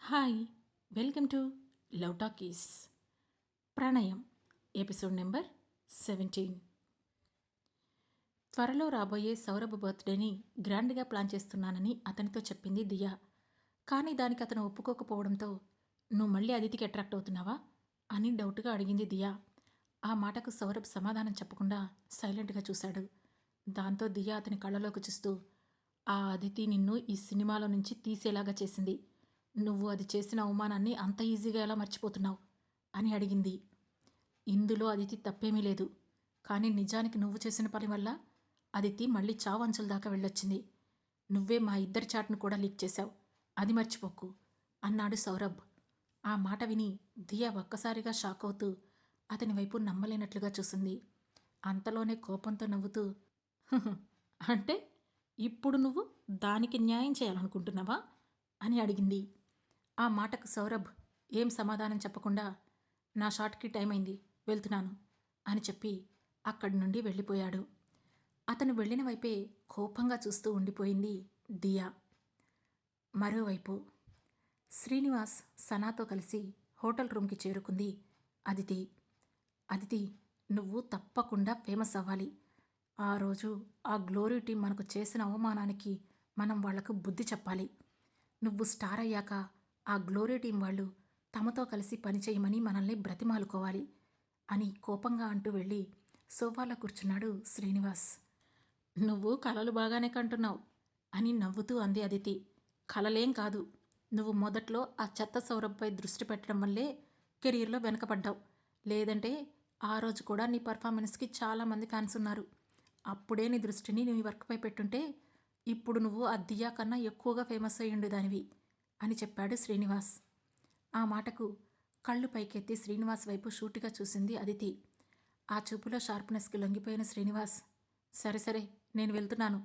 Hi, welcome to love talkies. ప్రణయం episode number 17. త్వరలో రాబోయే సౌరభ్ బర్త్డేని గ్రాండ్గా ప్లాన్ చేస్తున్నానని అతనితో చెప్పింది దియా. కానీ దానికి అతను ఒప్పుకోకపోవడంతో నువ్వు మళ్ళీ అదితికి అట్రాక్ట్ అవుతున్నావా అని డౌట్గా అడిగింది దియా. ఆ మాటకు సౌరభ్ సమాధానం చెప్పకుండా సైలెంట్గా చూశాడు. దాంతో దియా అతని కళ్ళలోకి చూస్తూ, ఆ అదితి నిన్ను ఈ సినిమాలో నుంచి తీసేలాగా చేసింది. నువ్వు అది చేసిన అవమానాన్ని అంత ఈజీగా ఎలా మర్చిపోతున్నావు అని అడిగింది. ఇందులో అదితి తప్పేమీ లేదు. కానీ నిజానికి నువ్వు చేసిన పని వల్ల అదితి మళ్ళీ చావంచుల దాకా వెళ్ళొచ్చింది. నువ్వే మా ఇద్దరి చాట్ను కూడా లీక్ చేశావు, అది మర్చిపోకు అన్నాడు సౌరభ్. ఆ మాట విని దియా ఒక్కసారిగా షాక్ అవుతూ అతని వైపు నమ్మలేనట్లుగా చూసింది. అంతలోనే కోపంతో నవ్వుతూ, "హుహు, అంటే ఇప్పుడు నువ్వు దానికి న్యాయం చేయాలనుకుంటున్నావా అని అడిగింది. ఆ మాటకు సౌరభ్ ఏం సమాధానం చెప్పకుండా, నా షాట్కి టైం అయింది, వెళ్తున్నాను అని చెప్పి అక్కడి నుండి వెళ్ళిపోయాడు. అతను వెళ్ళిన వైపే కోపంగా చూస్తూ ఉండిపోయింది దియా. మరోవైపు శ్రీనివాస్ సనాతో కలిసి హోటల్ రూమ్కి చేరుకుంది అదితి. అదితి, నువ్వు తప్పకుండా ఫేమస్ అవ్వాలి. ఆ రోజు ఆ గ్లోరీ టీం మనకు చేసిన అవమానానికి మనం వాళ్లకు బుద్ధి చెప్పాలి. నువ్వు స్టార్ అయ్యాక ఆ గ్లోరీ టీం వాళ్ళు తమతో కలిసి పనిచేయమని మనల్ని బ్రతిమాలుకోవాలి అని కోపంగా అంటూ వెళ్ళి సోఫాలో కూర్చున్నాడు శ్రీనివాస్. నువ్వు కలలు బాగానే కంటున్నావు అని నవ్వుతూ అంది అదితి. కలలేం కాదు, నువ్వు మొదట్లో ఆ చెత్త సౌరభ్పై దృష్టి పెట్టడం వల్లే కెరీర్లో వెనకపడ్డావు. లేదంటే ఆ రోజు కూడా నీ పర్ఫార్మెన్స్కి చాలామంది ఫ్యాన్స్ ఉన్నారు. అప్పుడే నీ దృష్టిని నీ వర్క్పై పెట్టుంటే ఇప్పుడు నువ్వు ఆ దియా కన్నా ఎక్కువగా ఫేమస్ అయ్యుండు దానివి అని చెప్పాడు శ్రీనివాస్. ఆ మాటకు కళ్ళు పైకెత్తి శ్రీనివాస్ వైపు షూటిగా చూసింది అదితి. ఆ చూపులో షార్ప్నెస్కి లొంగిపోయిన శ్రీనివాస్, సరే సరే, నేను వెళ్తున్నాను,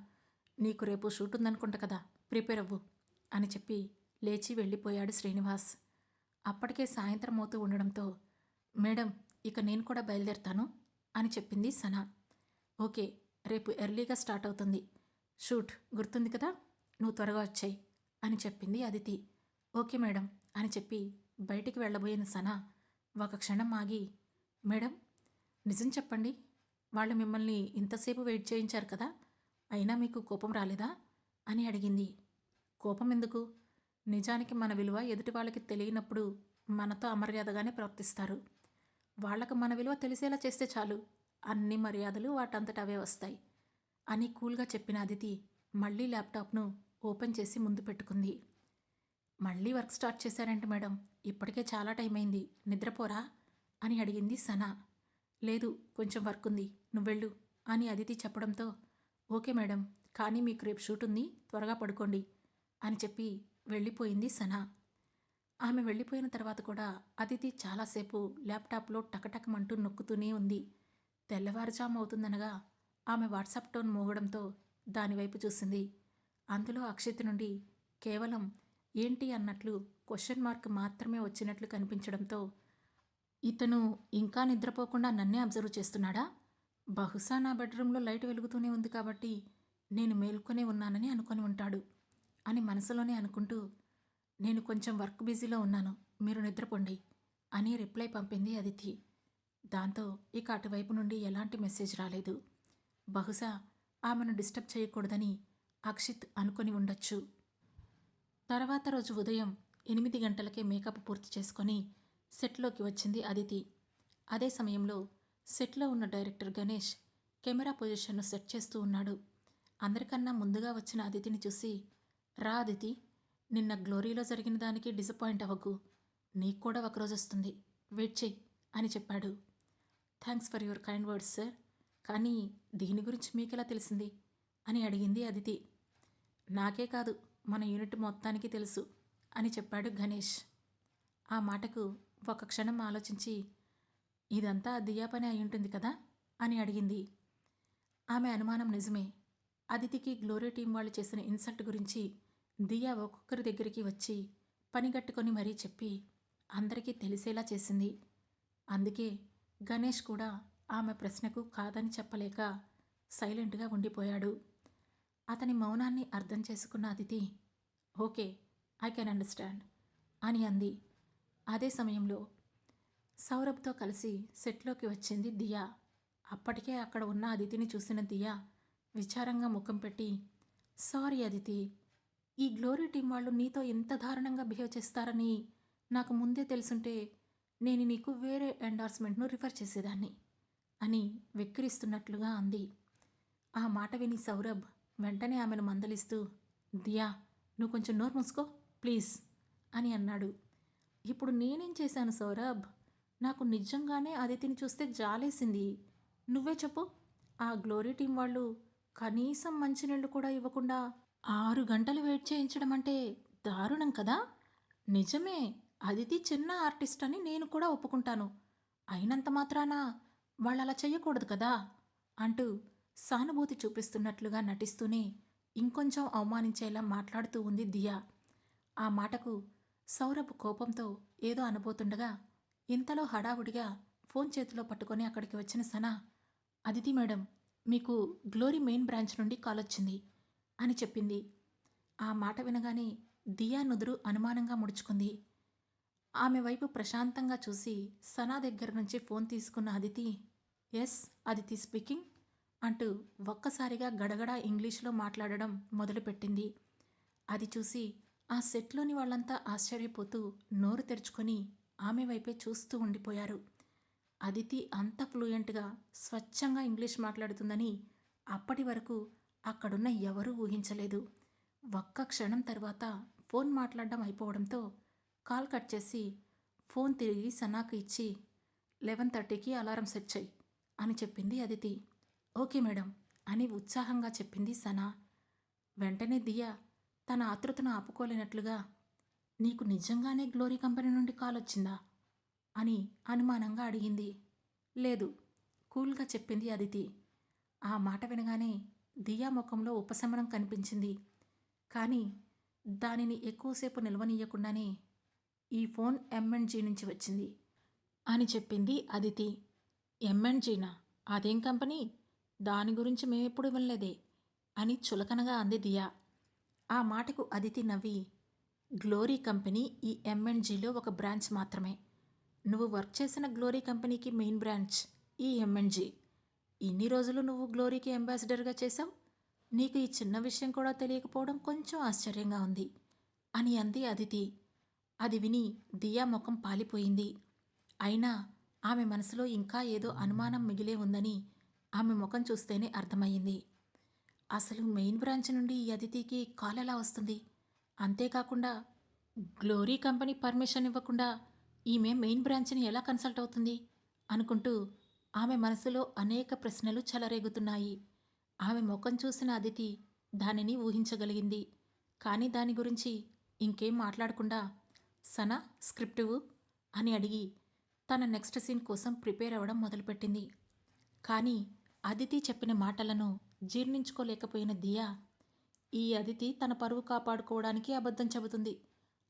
నీకు రేపు షూట్ ఉందనుకుంటా కదా, ప్రిపేర్ అవ్వు అని చెప్పి లేచి వెళ్ళిపోయాడు శ్రీనివాస్. అప్పటికే సాయంత్రం అవుతూ ఉండడంతో, మేడం, ఇక నేను కూడా బయలుదేరుతాను అని చెప్పింది సనా. ఓకే, రేపు ఎర్లీగా స్టార్ట్ అవుతుంది షూట్, గుర్తుంది కదా, నువ్వు త్వరగా వచ్చాయి అని చెప్పింది అదితి. ఓకే మేడం అని చెప్పి బయటికి వెళ్ళబోయిన సనా ఒక క్షణం ఆగి, మేడం, నిజం చెప్పండి, వాళ్ళు మిమ్మల్ని ఇంతసేపు వెయిట్ చేయించారు కదా, అయినా మీకు కోపం రాలేదా అని అడిగింది. కోపం ఎందుకు? నిజానికి మన విలువ ఎదుటి వాళ్ళకి తెలియనప్పుడు మనతో అమర్యాదగానే ప్రవర్తిస్తారు. వాళ్లకు మన విలువ తెలిసేలా చేస్తే చాలు, అన్ని మర్యాదలు వాటంతట అవే వస్తాయి అని కూల్గా చెప్పిన అదితి మళ్ళీ ల్యాప్టాప్ను ఓపెన్ చేసి ముందు పెట్టుకుంది. మళ్ళీ వర్క్ స్టార్ట్ చేశారంట మేడం, ఇప్పటికే చాలా టైం అయింది, నిద్రపోరా అని అడిగింది సనా. లేదు, కొంచెం వర్క్ ఉంది, నువ్వెళ్ళు అని అదితి చెప్పడంతో, ఓకే మేడం, కానీ మీకు రేపు షూట్ ఉంది, త్వరగా పడుకోండి అని చెప్పి వెళ్ళిపోయింది సనా. ఆమె వెళ్ళిపోయిన తర్వాత కూడా అదితి చాలాసేపు ల్యాప్టాప్లో టకటకమంటూ నొక్కుతూనే ఉంది. తెల్లవారుజాము అవుతుందనగా ఆమె వాట్సాప్ టోన్ మోగడంతో దానివైపు చూసింది. అందులో అక్షిత్ నుండి కేవలం ఏంటి అన్నట్లు క్వశ్చన్ మార్క్ మాత్రమే వచ్చినట్లు కనిపించడంతో, ఇతను ఇంకా నిద్రపోకుండా నన్నే అబ్జర్వ్ చేస్తున్నాడా? బహుశా నా బెడ్రూమ్లో లైట్ వెలుగుతూనే ఉంది కాబట్టి నేను మేల్కొనే ఉన్నానని అనుకొని ఉంటాడు అని మనసులోనే అనుకుంటూ, నేను కొంచెం వర్క్ బిజీలో ఉన్నాను, మీరు నిద్రపోండి అని రిప్లై పంపింది అదితి. దాంతో ఇక అటువైపు నుండి ఎలాంటి మెసేజ్ రాలేదు. బహుశా ఆమెను డిస్టర్బ్ చేయకూడదని అక్షిత్ అనుకొని ఉండొచ్చు. తర్వాత రోజు ఉదయం 8 గంటలకే మేకప్ పూర్తి చేసుకొని సెట్లోకి వచ్చింది అదితి. అదే సమయంలో సెట్లో ఉన్న డైరెక్టర్ గణేష్ కెమెరా పొజిషన్ను సెట్ చేస్తూ ఉన్నాడు. అందరికన్నా ముందుగా వచ్చిన అదితిని చూసి, రా అదితి, నిన్న గ్లోరీలో జరిగిన దానికి డిసప్పాయింట్ అవ్వకు, నీకు కూడా ఒకరోజు వస్తుంది, వెయిట్ చెయ్యి అని చెప్పాడు. Thanks for your kind words sir, కానీ దీని గురించి మీకెలా తెలిసింది అని అడిగింది అదితి. నాకే కాదు, మన యూనిట్ మొత్తానికి తెలుసు అని చెప్పాడు గణేష్. ఆ మాటకు ఒక క్షణం ఆలోచించి, ఇదంతా దియా పని అయి ఉంటుంది కదా అని అడిగింది. ఆమె అనుమానం నిజమే. అదితికి గ్లోరీ టీం వాళ్ళు చేసిన ఇన్సల్ట్ గురించి దియా ఒక్కొక్కరి దగ్గరికి వచ్చి పనిగట్టుకొని మరీ చెప్పి అందరికీ తెలిసేలా చేసింది. అందుకే గణేష్ కూడా ఆమె ప్రశ్నకు కాదని చెప్పలేక సైలెంట్గా ఉండిపోయాడు. అతని మౌనాన్ని అర్థం చేసుకున్న Aditi, okay, I can understand, అని అంది. అదే సమయంలో సౌరభ్తో కలిసి సెట్లోకి వచ్చింది దియా. అప్పటికే అక్కడ ఉన్న అదితిని చూసిన దియా విచారంగా ముఖం పెట్టి, సారీ అదితి, ఈ గ్లోరీ టీం వాళ్ళు నీతో ఎంత దారుణంగా బిహేవ్ చేస్తారని నాకు ముందే తెలుసుంటే నేను నీకు వేరే ఎండార్స్మెంట్ను రిఫర్ చేసేదాన్ని అని వెక్కిరిస్తున్నట్లుగా అంది. ఆ మాట విని సౌరభ్ వెంటనే ఆమెను మందలిస్తూ, దియా, నువ్వు కొంచెం నోరు మూసుకో ప్లీజ్ అని అన్నాడు. ఇప్పుడు నేనేం చేశాను సౌరభ్? నాకు నిజంగానే అదితిని చూస్తే జాలేసింది. నువ్వే చెప్పు. ఆ గ్లోరీ టీం వాళ్ళు కనీసం మంచినీళ్ళు కూడా ఇవ్వకుండా 6 గంటలు వెయిట్ చేయించడం అంటే దారుణం కదా. నిజమే, అదితి చిన్న ఆర్టిస్ట్ అని నేను కూడా ఒప్పుకుంటాను. అయినంత మాత్రాన వాళ్ళలా చెయ్యకూడదు కదా అంటూ సానుభూతి చూపిస్తున్నట్లుగా నటిస్తూనే ఇంకొంచెం అవమానించేలా మాట్లాడుతూ ఉంది దియా. ఆ మాటకు సౌరభ్ కోపంతో ఏదో అనబోతుండగా ఇంతలో హడావుడిగా ఫోన్ చేతిలో పట్టుకొని అక్కడికి వచ్చిన సనా, అదితి మేడం, మీకు గ్లోరీ మెయిన్ బ్రాంచ్ నుండి కాల్ వచ్చింది అని చెప్పింది. ఆ మాట వినగానే దియా నుదురు అనుమానంగా ముడుచుకుంది. ఆమె వైపు ప్రశాంతంగా చూసి సనా దగ్గర నుంచి ఫోన్ తీసుకున్న అదితి, ఎస్ అదితి స్పీకింగ్ అంటూ ఒక్కసారిగా గడగడా ఇంగ్లీష్లో మాట్లాడడం మొదలుపెట్టింది. అది చూసి ఆ సెట్లోని వాళ్ళంతా ఆశ్చర్యపోతూ నోరు తెరుచుకొని ఆమె వైపే చూస్తూ ఉండిపోయారు. అదితి అంత ఫ్లూయెంట్గా స్వచ్ఛంగా ఇంగ్లీష్ మాట్లాడుతుందని అప్పటి వరకు అక్కడున్న ఎవరూ ఊహించలేదు. ఒక్క క్షణం తర్వాత ఫోన్ మాట్లాడడం అయిపోవడంతో కాల్ కట్ చేసి ఫోన్ తిరిగి సనాకు ఇచ్చి 11:30కి అలారం సెట్ చెయ్యి అని చెప్పింది అదితి. ఓకే మేడం అని ఉత్సాహంగా చెప్పింది సనా. వెంటనే దియా తన ఆతృతను ఆపుకోలేనట్లుగా, నీకు నిజంగానే గ్లోరీ కంపెనీ నుండి కాల్ వచ్చిందా అని అనుమానంగా అడిగింది. లేదు, కూల్గా చెప్పింది అదితి. ఆ మాట వినగానే దియా ముఖంలో ఉపశమనం కనిపించింది. కానీ దానిని ఎక్కువసేపు నిల్వనీయకుండానే, ఈ ఫోన్ M&G నుంచి వచ్చింది అని చెప్పింది అదితి. M&Gనా? అదేం కంపెనీ? దాని గురించి మేమెప్పుడు వినలేదే అని చులకనగా అంది దియా. ఆ మాటకు అదితి నవ్వి, గ్లోరీ కంపెనీ ఈ M&Gలో ఒక బ్రాంచ్ మాత్రమే. నువ్వు వర్క్ చేసిన గ్లోరీ కంపెనీకి మెయిన్ బ్రాంచ్ ఈ M&G. ఇన్ని రోజులు నువ్వు గ్లోరీకి అంబాసిడర్గా చేశావు. నీకు ఈ చిన్న విషయం కూడా తెలియకపోవడం కొంచెం ఆశ్చర్యంగా ఉంది అని అంది అదితి. అది విని దియా ముఖం పాలిపోయింది. అయినా ఆమె మనసులో ఇంకా ఏదో అనుమానం మిగిలే ఉందని ఆమె ముఖం చూస్తేనే అర్థమయ్యింది. అసలు మెయిన్ బ్రాంచ్ నుండి ఈ అదితికి కాల్ ఎలా వస్తుంది? అంతేకాకుండా గ్లోరీ కంపెనీ పర్మిషన్ ఇవ్వకుండా ఈమె మెయిన్ బ్రాంచ్ని ఎలా కన్సల్ట్ అవుతుంది అనుకుంటూ ఆమె మనసులో అనేక ప్రశ్నలు చెలరేగుతున్నాయి. ఆమె ముఖం చూసిన అదితి దానిని ఊహించగలిగింది. కానీ దాని గురించి ఇంకేం మాట్లాడకుండా, సనా స్క్రిప్ట్ ఇవ్వు అని అడిగి తన నెక్స్ట్ సీన్ కోసం ప్రిపేర్ అవ్వడం మొదలుపెట్టింది. కానీ అదితి చెప్పిన మాటలను జీర్ణించుకోలేకపోయిన దియా, ఈ అదితి తన పరువు కాపాడుకోవడానికి అబద్ధం చెబుతుంది.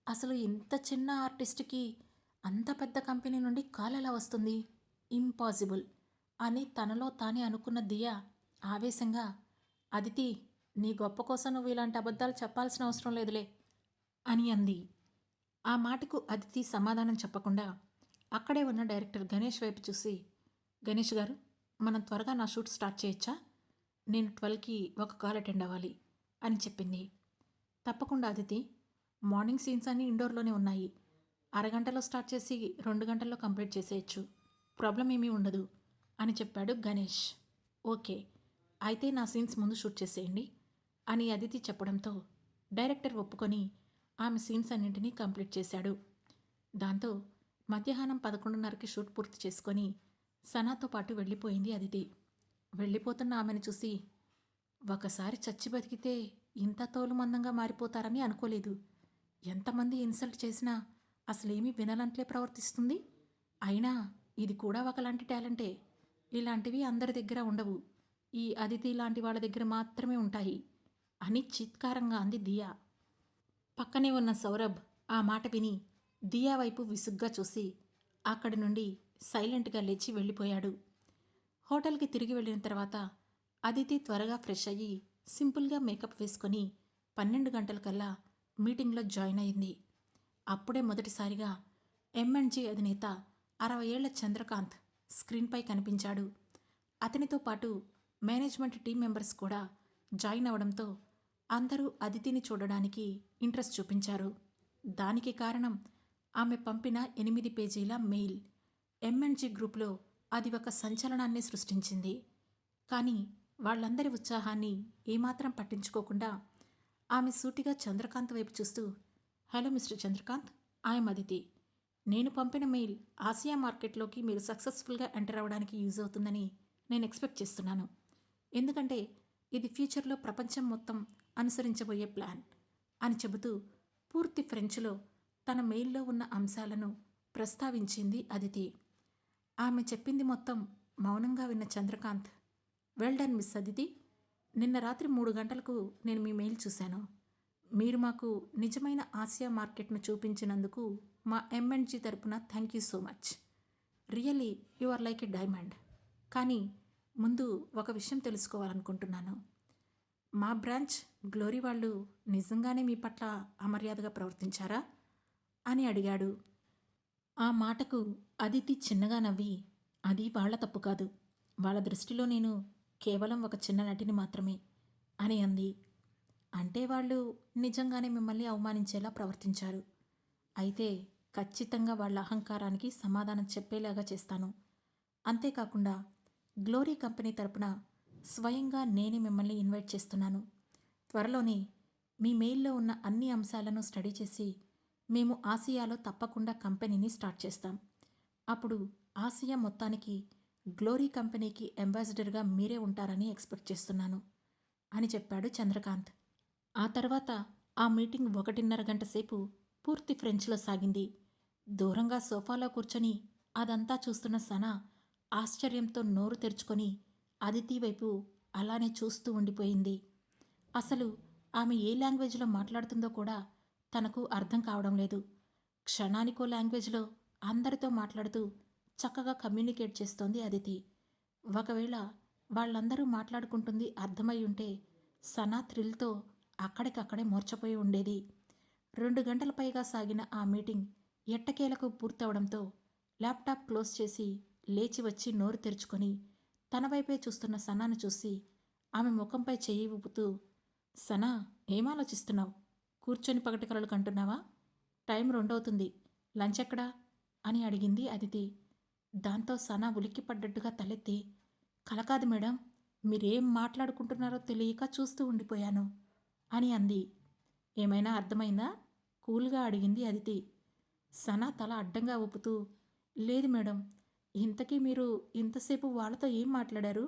అసలు ఇంత చిన్న ఆర్టిస్ట్కి అంత పెద్ద కంపెనీ నుండి కాల్ ఎలా వస్తుంది? ఇంపాసిబుల్ అని తనలో తానే అనుకున్న దియా ఆవేశంగా, అదితి, నీ గొప్ప కోసం నువ్వు ఇలాంటి అబద్ధాలు చెప్పాల్సిన అవసరం లేదులే అని అంది. ఆ మాటకు అదితి సమాధానం చెప్పకుండా అక్కడే ఉన్న డైరెక్టర్ గణేష్ వైపు చూసి, గణేష్ గారు, మనం త్వరగా నా షూట్ స్టార్ట్ చేయొచ్చా? నేను 12కి ఒక కాల్ అటెండ్ అవ్వాలి అని చెప్పింది. తప్పకుండా అదితి, మార్నింగ్ సీన్స్ అన్నీ ఇండోర్లోనే ఉన్నాయి. అరగంటలో స్టార్ట్ చేసి 2 గంటల్లో కంప్లీట్ చేసేయచ్చు. ప్రాబ్లం ఏమీ ఉండదు అని చెప్పాడు గణేష్. ఓకే, అయితే నా సీన్స్ ముందు షూట్ చేసేయండి అని అదితి చెప్పడంతో డైరెక్టర్ ఒప్పుకొని ఆమె సీన్స్ అన్నింటినీ కంప్లీట్ చేశాడు. దాంతో మధ్యాహ్నం 11:30కి షూట్ పూర్తి చేసుకొని సనాతో పాటు వెళ్ళిపోయింది అదితి. వెళ్ళిపోతున్న ఆమెను చూసి, ఒకసారి చచ్చి బతికితే ఇంత తోలుమందంగా మారిపోతారని అనుకోలేదు. ఎంతమంది ఇన్సల్ట్ చేసినా అసలేమీ వినలంట్లే ప్రవర్తిస్తుంది. అయినా ఇది కూడా ఒకలాంటి టాలెంటే. ఇలాంటివి అందరి దగ్గర ఉండవు. ఈ అదితి లాంటి వాళ్ళ దగ్గర మాత్రమే ఉంటాయి అని చిత్కారంగా అంది దియా. పక్కనే ఉన్న సౌరభ్ ఆ మాట విని దియా వైపు విసుగ్గా చూసి అక్కడి నుండి సైలెంట్గా లేచి వెళ్ళిపోయాడు. హోటల్కి తిరిగి వెళ్ళిన తర్వాత అదితి త్వరగా ఫ్రెష్ అయ్యి సింపుల్గా మేకప్ వేసుకొని 12 గంటలకల్లా మీటింగ్లో జాయిన్ అయింది. అప్పుడే మొదటిసారిగా ఎంఎన్జీ అధినేత 60 ఏళ్ల చంద్రకాంత్ స్క్రీన్పై కనిపించాడు. అతనితో పాటు మేనేజ్మెంట్ టీం మెంబర్స్ కూడా జాయిన్ అవడంతో అందరూ అదితిని చూడడానికి ఇంట్రెస్ట్ చూపించారు. దానికి కారణం ఆమె పంపిన 8 పేజీల మెయిల్. ఎంఎన్జీ గ్రూప్లో అది ఒక సంచలనాన్ని సృష్టించింది. కానీ వాళ్ళందరి ఉత్సాహాన్ని ఏమాత్రం పట్టించుకోకుండా ఆమె సూటిగా చంద్రకాంత్ వైపు చూస్తూ, hello mister Chandrakant, I'm Aditi. నేను పంపిన మెయిల్ ఆసియా మార్కెట్లోకి మీరు సక్సెస్ఫుల్గా ఎంటర్ అవ్వడానికి యూజ్ అవుతుందని నేను ఎక్స్పెక్ట్ చేస్తున్నాను. ఎందుకంటే ఇది ఫ్యూచర్లో ప్రపంచం మొత్తం అనుసరించబోయే ప్లాన్ అని చెబుతూ పూర్తి ఫ్రెంచ్లో తన మెయిల్లో ఉన్న అంశాలను ప్రస్తావించింది అదితి. ఆమె చెప్పింది మొత్తం మౌనంగా విన్న Chandrakant, well done miss Aditi. నిన్న రాత్రి 3 గంటలకు నేను మీ మెయిల్ చూశాను. మీరు మాకు నిజమైన ఆసియా మార్కెట్ను చూపించినందుకు మా ఎంఎన్జీ తరపున thank you so much. Really you are like a diamond. కానీ ముందు ఒక విషయం తెలుసుకోవాలనుకుంటున్నాను. మా బ్రాంచ్ గ్లోరీ వాళ్ళు నిజంగానే మీ పట్ల అమర్యాదగా ప్రవర్తించారా అని అడిగాడు. ఆ మాటకు అదితి చిన్నగా నవ్వి, అది వాళ్ళ తప్పు కాదు, వాళ్ళ దృష్టిలో నేను కేవలం ఒక చిన్న నటిని మాత్రమే అని అంది. అంటే వాళ్ళు నిజంగానే మిమ్మల్ని అవమానించేలా ప్రవర్తించారు. అయితే ఖచ్చితంగా వాళ్ళ అహంకారానికి సమాధానం చెప్పేలాగా చేస్తాను. అంతేకాకుండా గ్లోరీ కంపెనీ తరపున స్వయంగా నేనే మిమ్మల్ని ఇన్వైట్ చేస్తున్నాను. త్వరలోనే మీ మెయిల్లో ఉన్న అన్ని అంశాలను స్టడీ చేసి మేము ఆసియాలో తప్పకుండా కంపెనీని స్టార్ట్ చేస్తాం. అప్పుడు ఆసియా మొత్తానికి గ్లోరీ కంపెనీకి అంబాసిడర్గా మీరే ఉంటారని ఎక్స్పెక్ట్ చేస్తున్నాను అని చెప్పాడు చంద్రకాంత్. ఆ తర్వాత ఆ మీటింగ్ 1.5 గంట సేపు పూర్తి ఫ్రెంచ్లో సాగింది. దూరంగా సోఫాలో కూర్చొని అదంతా చూస్తున్న సనా ఆశ్చర్యంతో నోరు తెరుచుకొని అదితి వైపు అలానే చూస్తూ ఉండిపోయింది. అసలు ఆమె ఏ లాంగ్వేజ్లో మాట్లాడుతుందో కూడా తనకు అర్థం కావడం లేదు. క్షణానికో లాంగ్వేజ్లో అందరితో మాట్లాడుతూ చక్కగా కమ్యూనికేట్ చేస్తోంది అదితి. ఒకవేళ వాళ్ళందరూ మాట్లాడుకుంటుంది అర్థమై ఉంటే సనా థ్రిల్తో అక్కడికక్కడే మూర్ఛపోయి ఉండేది. 2 గంటల పైగా సాగిన ఆ మీటింగ్ ఎట్టకేలకు పూర్తవడంతో ల్యాప్టాప్ క్లోజ్ చేసి లేచి వచ్చి నోరు తెరుచుకొని తన వైపే చూస్తున్న సనాను చూసి ఆమె ముఖంపై చెయ్యి ఊపుతూ, సనా, ఏం ఆలోచిస్తున్నావు? కూర్చొని పగటి కలలు కంటున్నావా? టైం 2 అవుతుంది, లంచ్ ఎక్కడా అని అడిగింది అదితి. దాంతో సనా ఉలిక్కిపడ్డట్టుగా తలెత్తి, కలకాదు మేడం, మీరేం మాట్లాడుకుంటున్నారో తెలియక చూస్తూ ఉండిపోయాను అని అంది. ఏమైనా అర్థమైందా? కూల్గా అడిగింది అదితి. సనా తల అడ్డంగా ఊపుతూ, లేదు మేడం, ఇంతకీ మీరు ఇంతసేపు వాళ్ళతో ఏం మాట్లాడారు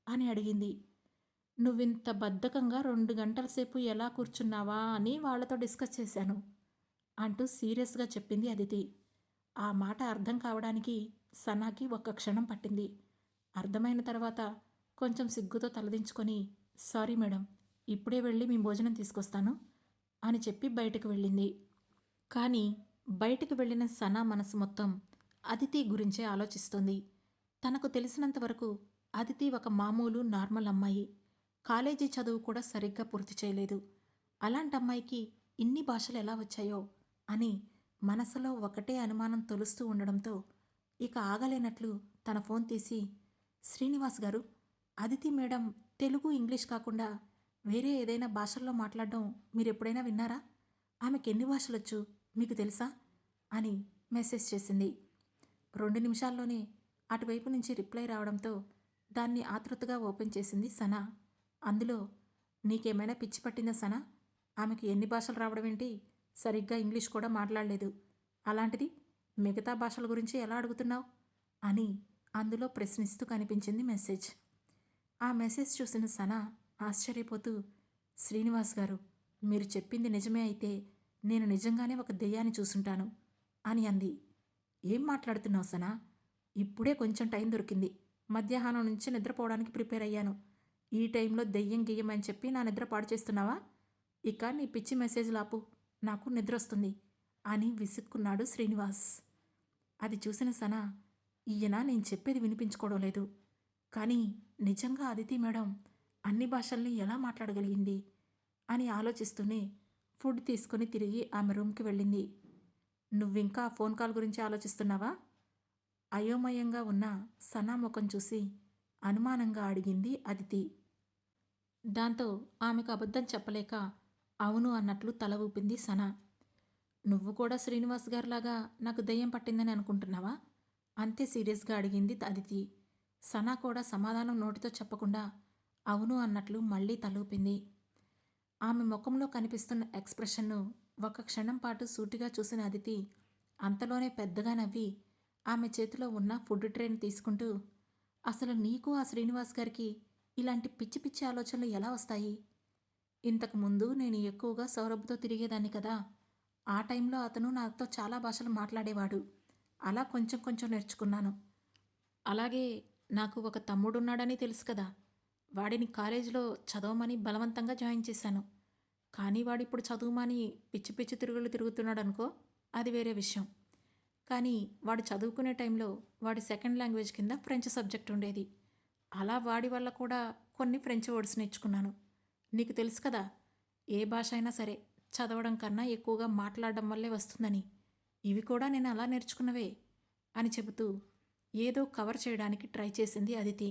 అని అడిగింది. నువ్వింత బద్ధకంగా 2 గంటల సేపు ఎలా కూర్చున్నావా అని వాళ్ళతో డిస్కస్ చేశాను అంటూ సీరియస్గా చెప్పింది అదితి. ఆ మాట అర్థం కావడానికి సనాకి ఒక్క క్షణం పట్టింది. అర్థమైన తర్వాత కొంచెం సిగ్గుతో తలదించుకొని, సారీ మేడం, ఇప్పుడే వెళ్ళి మీ భోజనం తీసుకొస్తాను అని చెప్పి బయటకు వెళ్ళింది. కానీ బయటకు వెళ్ళిన సనా మనసు మొత్తం అదితి గురించే ఆలోచిస్తోంది. తనకు తెలిసినంతవరకు అదితి ఒక మామూలు నార్మల్ అమ్మాయి. కాలేజీ చదువు కూడా సరిగ్గా పూర్తి చేయలేదు. అలాంటి అమ్మాయికి ఇన్ని భాషలు ఎలా వచ్చాయో అని మనసులో ఒకటే అనుమానం తొలుస్తూ ఉండడంతో ఇక ఆగలేనట్లు తన ఫోన్ తీసి, శ్రీనివాస్ గారు, అదితి మేడం తెలుగు, ఇంగ్లీష్ కాకుండా వేరే ఏదైనా భాషల్లో మాట్లాడడం మీరు ఎప్పుడైనా విన్నారా? ఆమెకి ఎన్ని భాషలొచ్చు మీకు తెలుసా అని మెసేజ్ చేసింది. 2 నిమిషాల్లోనే అటువైపు నుంచి రిప్లై రావడంతో దాన్ని ఆతృతగా ఓపెన్ చేసింది సనా. అందులో, నీకేమైనా పిచ్చి పట్టిందా సనా? ఆమెకు ఎన్ని భాషలు రావడం ఏంటి? సరిగ్గా ఇంగ్లీష్ కూడా మాట్లాడలేదు. అలాంటిది మిగతా భాషల గురించి ఎలా అడుగుతున్నావు అని అందులో ప్రశ్నిస్తూ కనిపించింది మెసేజ్. ఆ మెసేజ్ చూసిన సనా ఆశ్చర్యపోతూ, శ్రీనివాస్ గారు, మీరు చెప్పింది నిజమే అయితే నేను నిజంగానే ఒక దెయ్యాన్ని చూసుంటాను అని అంది. ఏం మాట్లాడుతున్నావు సనా? ఇప్పుడే కొంచెం టైం దొరికింది. మధ్యాహ్నం నుంచి నిద్రపోవడానికి ప్రిపేర్ అయ్యాను. ఈ టైంలో దెయ్యం గియ్యం అని చెప్పి నా నిద్ర పాడు చేస్తున్నావా? ఇక నీ పిచ్చి మెసేజ్ లాపు, నాకు నిద్ర వస్తుంది అని విసుక్కున్నాడు శ్రీనివాస్. అది చూసిన సనా, ఈయన నేను చెప్పేది వినిపించుకోవడం లేదు, కానీ నిజంగా అదితి మేడం అన్ని భాషల్ని ఎలా మాట్లాడగలిగింది అని ఆలోచిస్తూనే ఫుడ్ తీసుకొని తిరిగి ఆమె రూమ్కి వెళ్ళింది. నువ్వింకా ఆ ఫోన్ కాల్ గురించి ఆలోచిస్తున్నావా? అయోమయంగా ఉన్న సనా ముఖం చూసి అనుమానంగా అడిగింది అదితి. దాంతో ఆమెకు అబద్ధం చెప్పలేక అవును అన్నట్లు తల ఊపింది సనా. నువ్వు కూడా శ్రీనివాస్ గారిలాగా నాకు దెయ్యం పట్టిందని అనుకుంటున్నావా? అంతే సీరియస్గా అడిగింది అదితి. సనా కూడా సమాధానం నోటితో చెప్పకుండా అవును అన్నట్లు మళ్ళీ తలూపింది. ఆమె ముఖంలో కనిపిస్తున్న ఎక్స్ప్రెషన్ను ఒక క్షణం పాటు సూటిగా చూసిన అదితి అంతలోనే పెద్దగా నవ్వి ఆమె చేతిలో ఉన్న ఫుడ్ ట్రేని తీసుకుంటూ, అసలు నీకు ఆ శ్రీనివాస్ గారికి ఇలాంటి పిచ్చి పిచ్చి ఆలోచనలు ఎలా వస్తాయి? ఇంతకుముందు నేను ఎక్కువగా సౌరభ్తో తిరిగేదాన్ని కదా. ఆ టైంలో అతను నాతో చాలా భాషలు మాట్లాడేవాడు. అలా కొంచెం కొంచెం నేర్చుకున్నాను. అలాగే నాకు ఒక తమ్ముడున్నాడని తెలుసు కదా. వాడిని కాలేజీలో చదవమని బలవంతంగా జాయిన్ చేశాను. కానీ వాడిప్పుడు చదువుమని పిచ్చి పిచ్చి తిరుగులు తిరుగుతున్నాడనుకో, అది వేరే విషయం. కానీ వాడు చదువుకునే టైంలో వాడి సెకండ్ లాంగ్వేజ్ కింద ఫ్రెంచ్ సబ్జెక్ట్ ఉండేది. అలా వాడి వల్ల కూడా కొన్ని ఫ్రెంచ్ వర్డ్స్ నేర్చుకున్నాను. నీకు తెలుసు కదా, ఏ భాష అయినా సరే చదవడం కన్నా ఎక్కువగా మాట్లాడడం వల్లే వస్తుందని. ఇవి కూడా నేను అలా నేర్చుకున్నవే అని చెబుతూ ఏదో కవర్ చేయడానికి ట్రై చేసింది అదితి.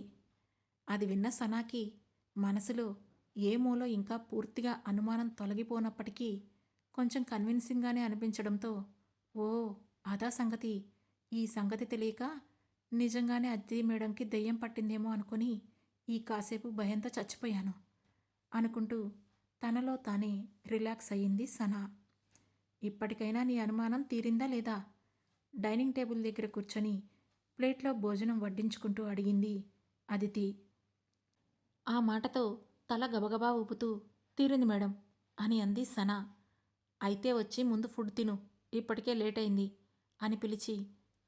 అది విన్న సనాకి మనసులో ఏ మూలో ఇంకా పూర్తిగా అనుమానం తొలగిపోనప్పటికీ కొంచెం కన్విన్సింగ్గానే అనిపించడంతో, ఓ అదా సంగతి. ఈ సంగతి తెలియక నిజంగానే అద్దె మేడంకి దెయ్యం పట్టిందేమో అనుకుని ఈ కాసేపు భయంతో చచ్చిపోయాను అనుకుంటూ తనలో తానే రిలాక్స్ అయ్యింది సనా. ఇప్పటికైనా నీ అనుమానం తీరిందా లేదా? డైనింగ్ టేబుల్ దగ్గర కూర్చొని ప్లేట్లో భోజనం వడ్డించుకుంటూ అడిగింది అదితి. ఆ మాటతో తల గబగబా ఊపుతూ తీరింది మేడం అని అంది సనా. అయితే వచ్చి ముందు ఫుడ్ తిను, ఇప్పటికే లేట్ అయింది అని పిలిచి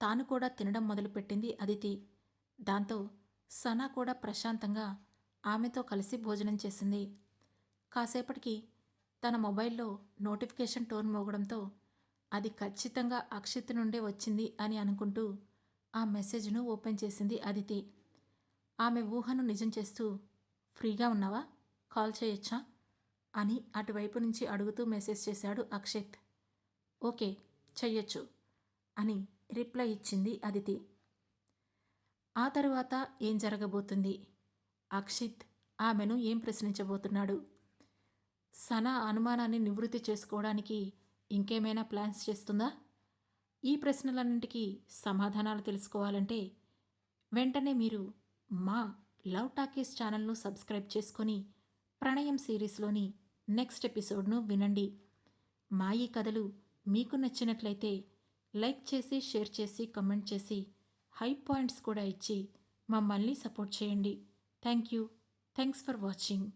తాను కూడా తినడం మొదలుపెట్టింది అదితి. దాంతో సనా కూడా ప్రశాంతంగా ఆమెతో కలిసి భోజనం చేసింది. కాసేపటికి తన మొబైల్లో నోటిఫికేషన్ టోన్ మోగడంతో అది ఖచ్చితంగా అక్షిత్ నుండే వచ్చింది అని అనుకుంటూ ఆ మెసేజ్ను ఓపెన్ చేసింది అదితి. ఆమె ఊహను నిజం చేస్తూ, ఫ్రీగా ఉన్నావా, కాల్ చేయొచ్చా అని అటువైపు నుంచి అడుగుతూ మెసేజ్ చేశాడు అక్షిత్. ఓకే, చెయ్యొచ్చు అని రిప్లై ఇచ్చింది అదితి. ఆ తరువాత ఏం జరగబోతుంది? అక్షిత్ ఆమెను ఏం ప్రశ్నించబోతున్నాడు? సనా అనుమానాన్ని నివృత్తి చేసుకోవడానికి ఇంకేమైనా ప్లాన్స్ చేస్తుందా? ఈ ప్రశ్నలన్నింటికీ సమాధానాలు తెలుసుకోవాలంటే వెంటనే మీరు మా లవ్ టాకీస్ ఛానల్ను సబ్స్క్రైబ్ చేసుకొని ప్రణయం సిరీస్లోని నెక్స్ట్ ఎపిసోడ్ను వినండి. మా ఈ కథలు మీకు నచ్చినట్లయితే లైక్ చేసి, షేర్ చేసి, కమెంట్ చేసి, హై పాయింట్స్ కూడా ఇచ్చి మమ్మల్ని సపోర్ట్ చేయండి. Thank you. Thanks for watching.